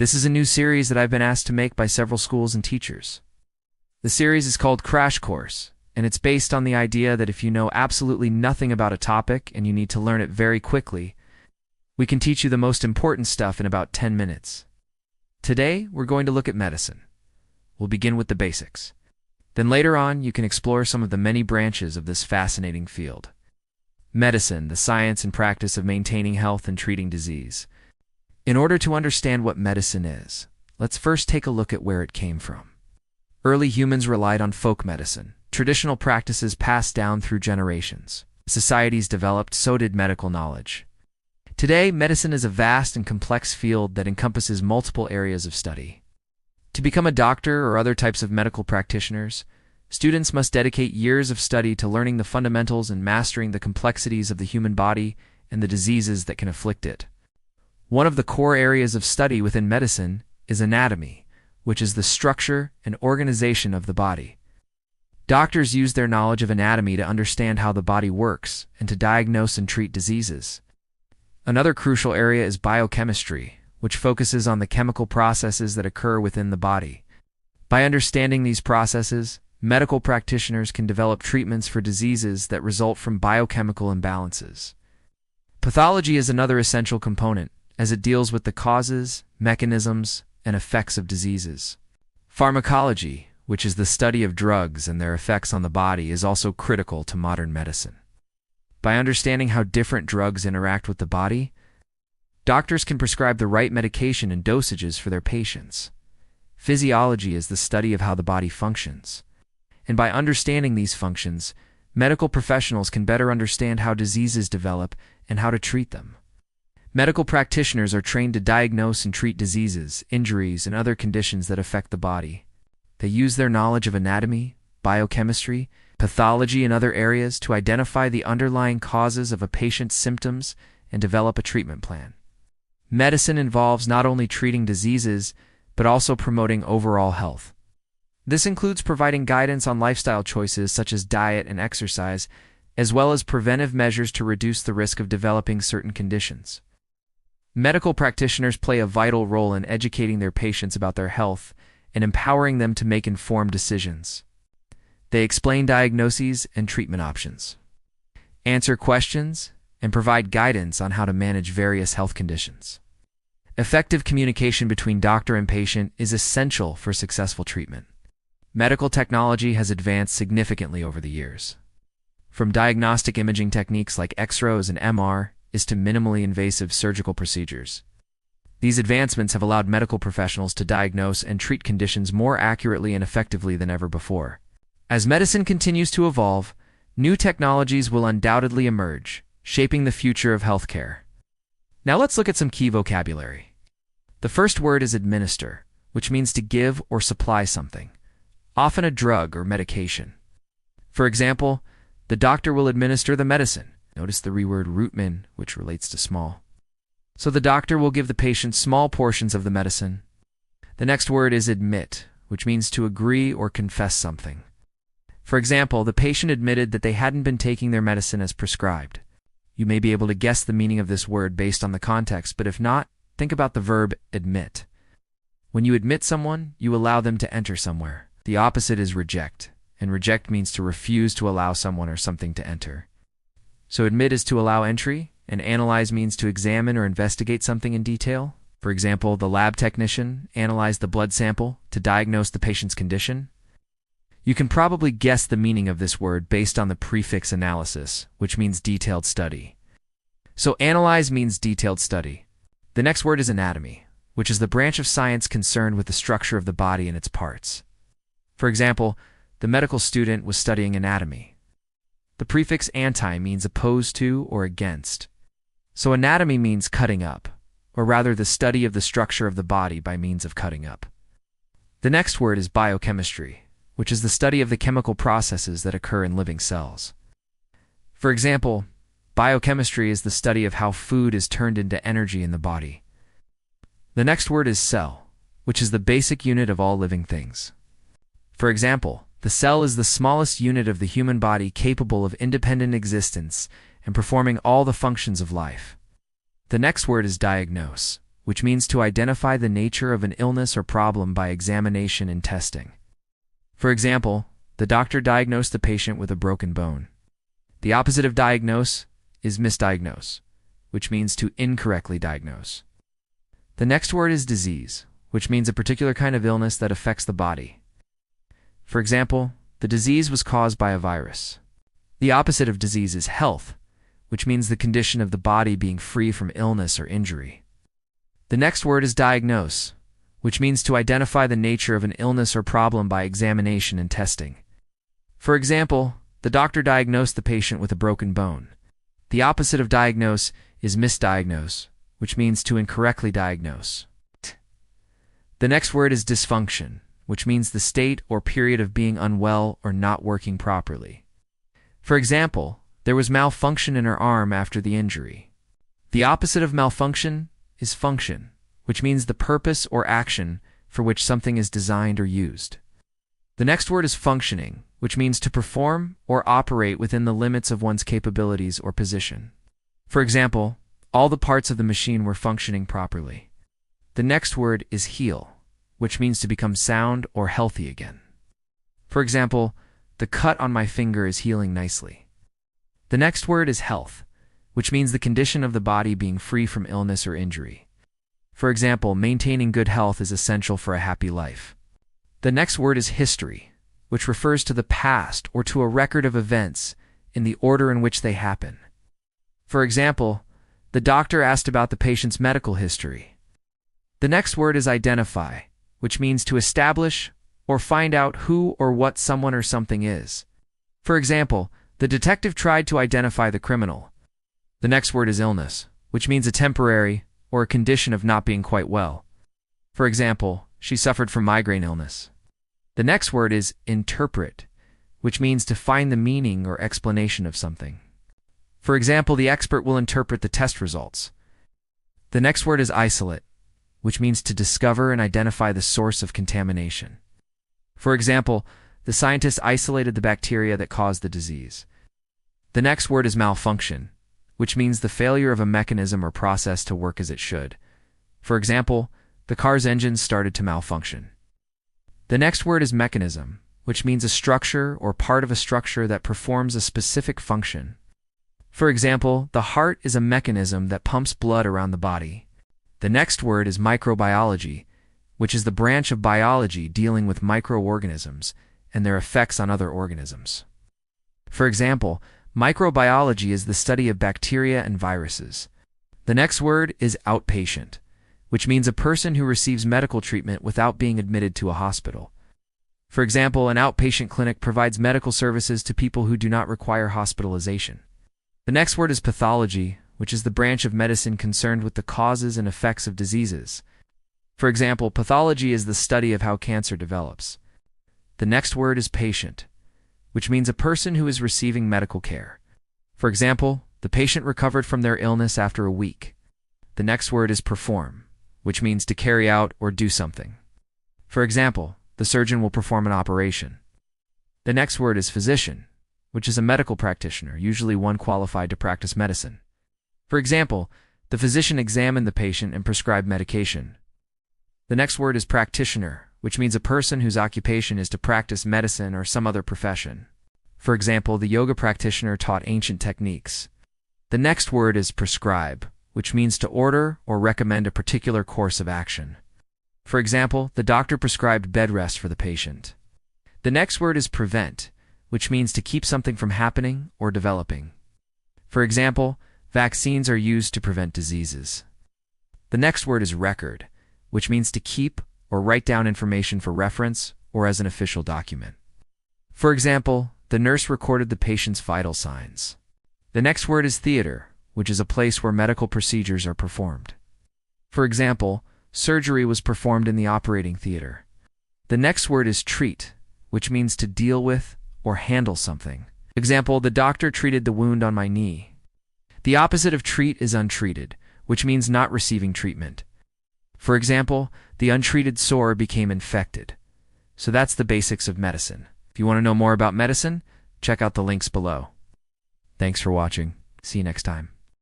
This is a new series that I've been asked to make by several schools and teachers. The series is called Crash Course, and it's based on the idea that if you know absolutely nothing about a topic and you need to learn it very quickly, we can teach you the most important stuff in about 10 minutes. Today, we're going to look at medicine. We'll begin with the basics. Then later on, you can explore some of the many branches of this fascinating field. Medicine, the science and practice of maintaining health and treating disease. In order to understand what medicine is, let's first take a look at where it came from. Early humans relied on folk medicine, traditional practices passed down through generations. Societies developed, so did medical knowledge. Today, medicine is a vast and complex field that encompasses multiple areas of study. To become a doctor or other types of medical practitioners, students must dedicate years of study to learning the fundamentals and mastering the complexities of the human body and the diseases that can afflict it. One of the core areas of study within medicine is anatomy, which is the structure and organization of the body. Doctors use their knowledge of anatomy to understand how the body works and to diagnose and treat diseases. Another crucial area is biochemistry, which focuses on the chemical processes that occur within the body. By understanding these processes, medical practitioners can develop treatments for diseases that result from biochemical imbalances. Pathology is another essential component, as it deals with the causes, mechanisms, and effects of diseases. Pharmacology, which is the study of drugs and their effects on the body, is also critical to modern medicine. By understanding how different drugs interact with the body, doctors can prescribe the right medication and dosages for their patients. Physiology is the study of how the body functions. And by understanding these functions, medical professionals can better understand how diseases develop and how to treat them. Medical practitioners are trained to diagnose and treat diseases, injuries, and other conditions that affect the body. They use their knowledge of anatomy, biochemistry, pathology, and other areas to identify the underlying causes of a patient's symptoms and develop a treatment plan. Medicine involves not only treating diseases, but also promoting overall health. This includes providing guidance on lifestyle choices such as diet and exercise, as well as preventive measures to reduce the risk of developing certain conditions. Medical practitioners play a vital role in educating their patients about their health and empowering them to make informed decisions. They explain diagnoses and treatment options, answer questions, and provide guidance on how to manage various health conditions. Effective communication between doctor and patient is essential for successful treatment. Medical technology has advanced significantly over the years. From diagnostic imaging techniques like X-rays and MR to minimally invasive surgical procedures. These advancements have allowed medical professionals to diagnose and treat conditions more accurately and effectively than ever before. As medicine continues to evolve, new technologies will undoubtedly emerge, shaping the future of healthcare. Now let's look at some key vocabulary. The first word is administer, which means to give or supply something, often a drug or medication. For example, the doctor will administer the medicine. Notice the word rootman, which relates to small. So the doctor will give the patient small portions of the medicine. The next word is admit, which means to agree or confess something. For example, the patient admitted that they hadn't been taking their medicine as prescribed. You may be able to guess the meaning of this word based on the context, but if not, think about the verb admit. When you admit someone, you allow them to enter somewhere. The opposite is reject, and reject means to refuse to allow someone or something to enter. So admit is to allow entry, and analyze means to examine or investigate something in detail. For example, the lab technician analyzed the blood sample to diagnose the patient's condition. You can probably guess the meaning of this word based on the prefix analysis, which means detailed study. So analyze means detailed study. The next word is anatomy, which is the branch of science concerned with the structure of the body and its parts. For example, the medical student was studying anatomy. The prefix anti means opposed to or against. So anatomy means cutting up, or rather the study of the structure of the body by means of cutting up. The next word is biochemistry, which is the study of the chemical processes that occur in living cells. For example, biochemistry is the study of how food is turned into energy in the body. The next word is cell, which is the basic unit of all living things. For example, the cell is the smallest unit of the human body capable of independent existence and performing all the functions of life. The next word is diagnose, which means to identify the nature of an illness or problem by examination and testing. For example, the doctor diagnosed the patient with a broken bone. The opposite of diagnose is misdiagnose, which means to incorrectly diagnose. The next word is disease, which means a particular kind of illness that affects the body. For example, the disease was caused by a virus. The opposite of disease is health, which means the condition of the body being free from illness or injury. The next word is diagnose, which means to identify the nature of an illness or problem by examination and testing. For example, the doctor diagnosed the patient with a broken bone. The opposite of diagnose is misdiagnose, which means to incorrectly diagnose. The next word is dysfunction, which means the state or period of being unwell or not working properly. For example, there was malfunction in her arm after the injury. The opposite of malfunction is function, which means the purpose or action for which something is designed or used. The next word is functioning, which means to perform or operate within the limits of one's capabilities or position. For example, all the parts of the machine were functioning properly. The next word is heal, which means to become sound or healthy again. For example, the cut on my finger is healing nicely. The next word is health, which means the condition of the body being free from illness or injury. For example, maintaining good health is essential for a happy life. The next word is history, which refers to the past or to a record of events in the order in which they happen. For example, the doctor asked about the patient's medical history. The next word is identify, which means to establish or find out who or what someone or something is. For example, the detective tried to identify the criminal. The next word is illness, which means a temporary or a condition of not being quite well. For example, she suffered from migraine illness. The next word is interpret, which means to find the meaning or explanation of something. For example, the expert will interpret the test results. The next word is isolate, which means to discover and identify the source of contamination. For example, the scientists isolated the bacteria that caused the disease. The next word is malfunction, which means the failure of a mechanism or process to work as it should. For example, the car's engine started to malfunction. The next word is mechanism, which means a structure or part of a structure that performs a specific function. For example, the heart is a mechanism that pumps blood around the body. The next word is microbiology, which is the branch of biology dealing with microorganisms and their effects on other organisms. For example, microbiology is the study of bacteria and viruses. The next word is outpatient, which means a person who receives medical treatment without being admitted to a hospital. For example, an outpatient clinic provides medical services to people who do not require hospitalization. The next word is pathology, which is the branch of medicine concerned with the causes and effects of diseases. For example, pathology is the study of how cancer develops. The next word is patient, which means a person who is receiving medical care. For example, the patient recovered from their illness after a week. The next word is perform, which means to carry out or do something. For example, the surgeon will perform an operation. The next word is physician, which is a medical practitioner, usually one qualified to practice medicine. For example, the physician examined the patient and prescribed medication. The next word is practitioner, which means a person whose occupation is to practice medicine or some other profession. For example, the yoga practitioner taught ancient techniques. The next word is prescribe, which means to order or recommend a particular course of action. For example, the doctor prescribed bed rest for the patient. The next word is prevent, which means to keep something from happening or developing. For example, vaccines are used to prevent diseases. The next word is record, which means to keep or write down information for reference or as an official document. For example, the nurse recorded the patient's vital signs. The next word is theater, which is a place where medical procedures are performed. For example, surgery was performed in the operating theater. The next word is treat, which means to deal with or handle something. Example, the doctor treated the wound on my knee. The opposite of treat is untreated, which means not receiving treatment. For example, the untreated sore became infected. So that's the basics of medicine. If you want to know more about medicine, check out the links below. Thanks for watching. See you next time.